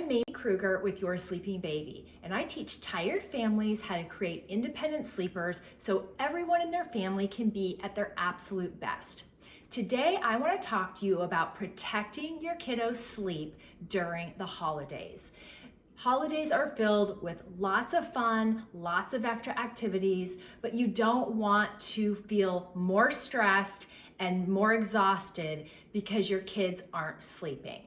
I'm Mae Kruger with Your Sleeping Baby, and I teach tired families how to create independent sleepers so everyone in their family can be at their absolute best. Today, I want to talk to you about protecting your kiddos' sleep during the holidays. Holidays are filled with lots of fun, lots of extra activities, but you don't want to feel more stressed and more exhausted because your kids aren't sleeping.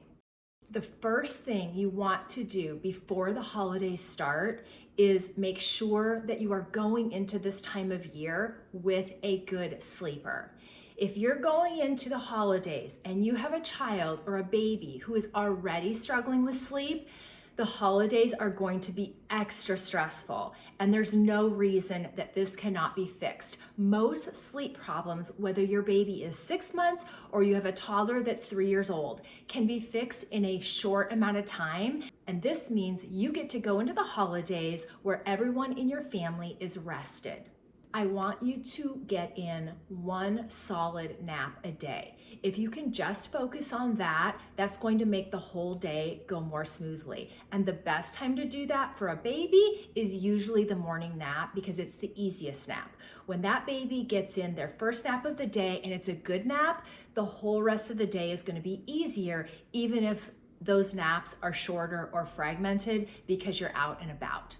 The first thing you want to do before the holidays start is make sure that you are going into this time of year with a good sleeper. If you're going into the holidays and you have a child or a baby who is already struggling with sleep, the holidays are going to be extra stressful, and there's no reason that this cannot be fixed. Most sleep problems, whether your baby is 6 months or you have a toddler that's 3 years old, can be fixed in a short amount of time. And this means you get to go into the holidays where everyone in your family is rested. I want you to get in one solid nap a day. If you can just focus on that, that's going to make the whole day go more smoothly. And the best time to do that for a baby is usually the morning nap because it's the easiest nap. When that baby gets in their first nap of the day and it's a good nap, the whole rest of the day is going to be easier, even if those naps are shorter or fragmented because you're out and about.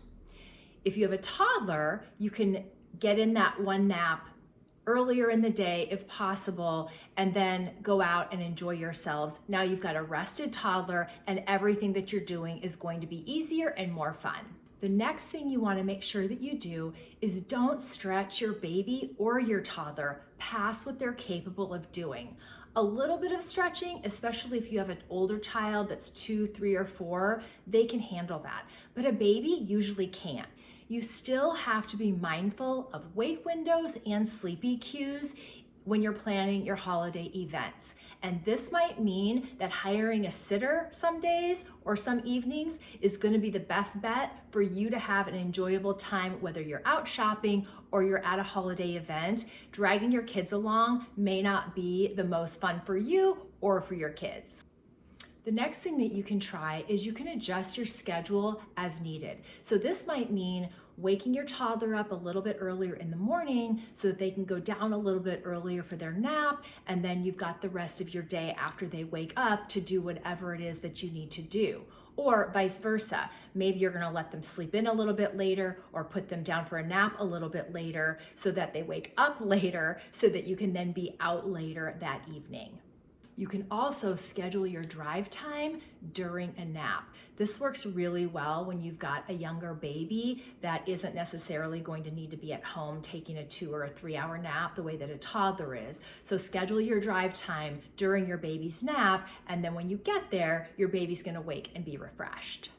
If you have a toddler, you can get in that one nap earlier in the day if possible, and then go out and enjoy yourselves. Now you've got a rested toddler and everything that you're doing is going to be easier and more fun. The next thing you want to make sure that you do is don't stretch your baby or your toddler past what they're capable of doing. A little bit of stretching, especially if you have an older child that's 2, 3, or 4, they can handle that. But a baby usually can't. You still have to be mindful of wake windows and sleepy cues when you're planning your holiday events. And this might mean that hiring a sitter some days or some evenings is going to be the best bet for you to have an enjoyable time, whether you're out shopping or you're at a holiday event. Dragging your kids along may not be the most fun for you or for your kids. The next thing that you can try is you can adjust your schedule as needed. So this might mean waking your toddler up a little bit earlier in the morning so that they can go down a little bit earlier for their nap, and then you've got the rest of your day after they wake up to do whatever it is that you need to do. Or vice versa. Maybe you're gonna let them sleep in a little bit later or put them down for a nap a little bit later so that they wake up later so that you can then be out later that evening. You can also schedule your drive time during a nap. This works really well when you've got a younger baby that isn't necessarily going to need to be at home taking a 2 or 3 hour nap the way that a toddler is. So schedule your drive time during your baby's nap, and then when you get there, your baby's gonna wake and be refreshed.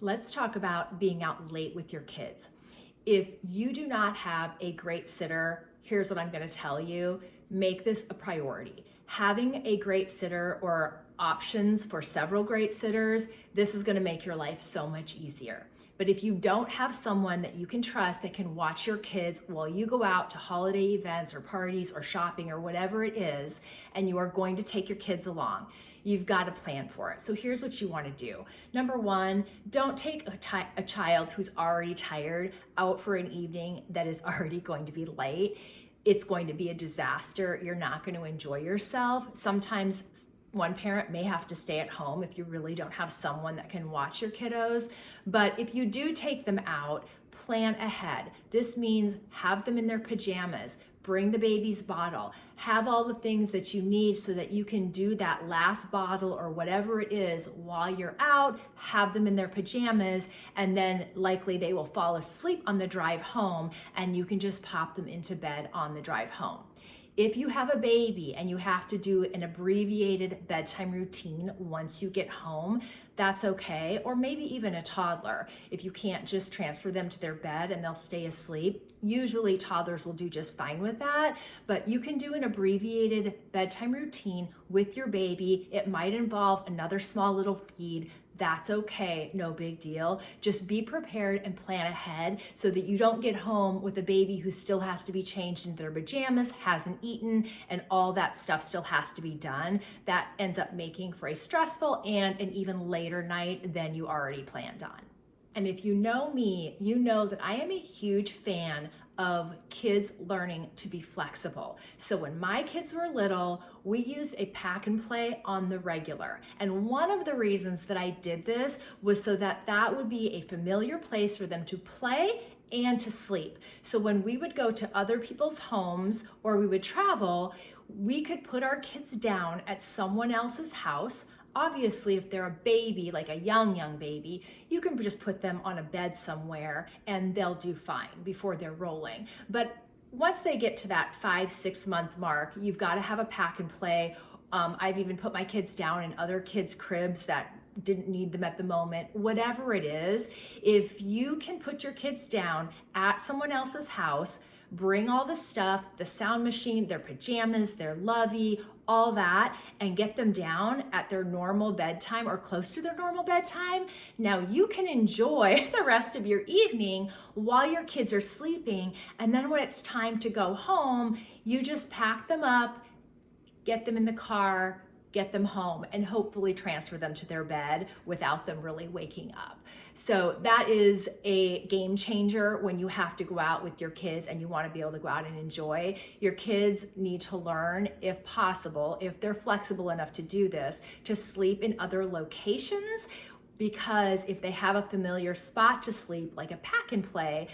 Let's talk about being out late with your kids. If you do not have a great sitter, here's what I'm gonna tell you: make this a priority. Having a great sitter or options for several great sitters, this is gonna make your life so much easier. But if you don't have someone that you can trust that can watch your kids while you go out to holiday events or parties or shopping or whatever it is, and you are going to take your kids along, you've got to plan for it. So here's what you want to do. Number one, don't take a child who's already tired out for an evening that is already going to be late. It's going to be a disaster. You're not going to enjoy yourself. Sometimes one parent may have to stay at home if you really don't have someone that can watch your kiddos. But if you do take them out, plan ahead. This means have them in their pajamas, bring the baby's bottle, have all the things that you need so that you can do that last bottle or whatever it is while you're out, have them in their pajamas, and then likely they will fall asleep on the drive home and you can just pop them into bed on the drive home. If you have a baby and you have to do an abbreviated bedtime routine once you get home, that's okay. Or maybe even a toddler. If you can't just transfer them to their bed and they'll stay asleep, usually toddlers will do just fine with that. But you can do an abbreviated bedtime routine with your baby. It might involve another small little feed. That's okay, no big deal. Just be prepared and plan ahead so that you don't get home with a baby who still has to be changed into their pajamas, hasn't eaten, and all that stuff still has to be done. That ends up making for a stressful and an even later night than you already planned on. And if you know me, you know that I am a huge fan of kids learning to be flexible. So when my kids were little, we used a pack and play on the regular. And one of the reasons that I did this was so that that would be a familiar place for them to play and to sleep. So when we would go to other people's homes or we would travel, we could put our kids down at someone else's house. Obviously, if they're a baby, like a young baby, you can just put them on a bed somewhere and they'll do fine before they're rolling. But once they get to that 5-6 month mark, you've got to have a pack and play. I've even put my kids down in other kids' cribs that didn't need them at the moment. Whatever it is, if you can put your kids down at someone else's house, bring all the stuff, the sound machine, their pajamas, their lovey, all that, and get them down at their normal bedtime or close to their normal bedtime. Now you can enjoy the rest of your evening while your kids are sleeping. And then when it's time to go home, you just pack them up, get them in the car, get them home, and hopefully transfer them to their bed without them really waking up. So that is a game changer when you have to go out with your kids and you want to be able to go out and enjoy. Your kids need to learn, if possible, if they're flexible enough to do this, to sleep in other locations, because if they have a familiar spot to sleep, like a pack and play,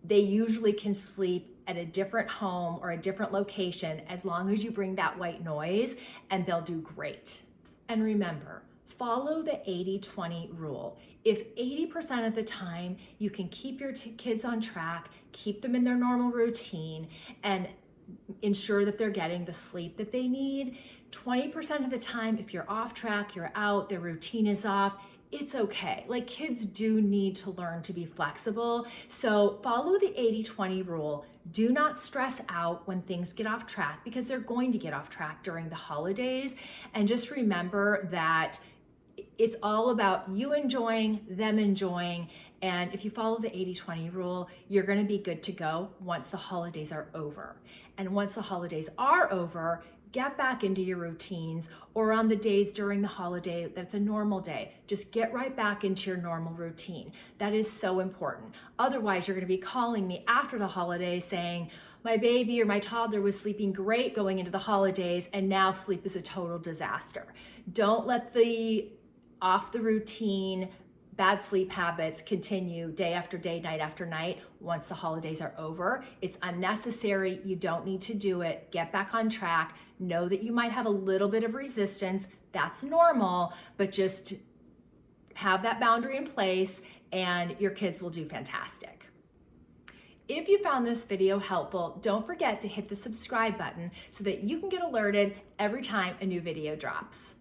they usually can sleep at a different home or a different location as long as you bring that white noise, and they'll do great. And remember, follow the 80-20 rule. If 80% of the time you can keep your kids on track, keep them in their normal routine, and ensure that they're getting the sleep that they need, 20% of the time, if you're off track, you're out, their routine is off, it's okay. Like, kids do need to learn to be flexible. So follow the 80-20 rule. Do not stress out when things get off track, because they're going to get off track during the holidays. And just remember that it's all about you enjoying, them enjoying. And if you follow the 80-20 rule, you're going to be good to go once the holidays are over. And once the holidays are over, get back into your routines, or on the days during the holiday that's a normal day, just get right back into your normal routine. That is so important. Otherwise, you're going to be calling me after the holiday saying, my baby or my toddler was sleeping great going into the holidays, and now sleep is a total disaster. Don't let the off the routine bad sleep habits continue day after day, night after night once the holidays are over. It's unnecessary. You don't need to do it. Get back on track. Know that you might have a little bit of resistance. That's normal, but just have that boundary in place and your kids will do fantastic. If you found this video helpful, don't forget to hit the subscribe button so that you can get alerted every time a new video drops.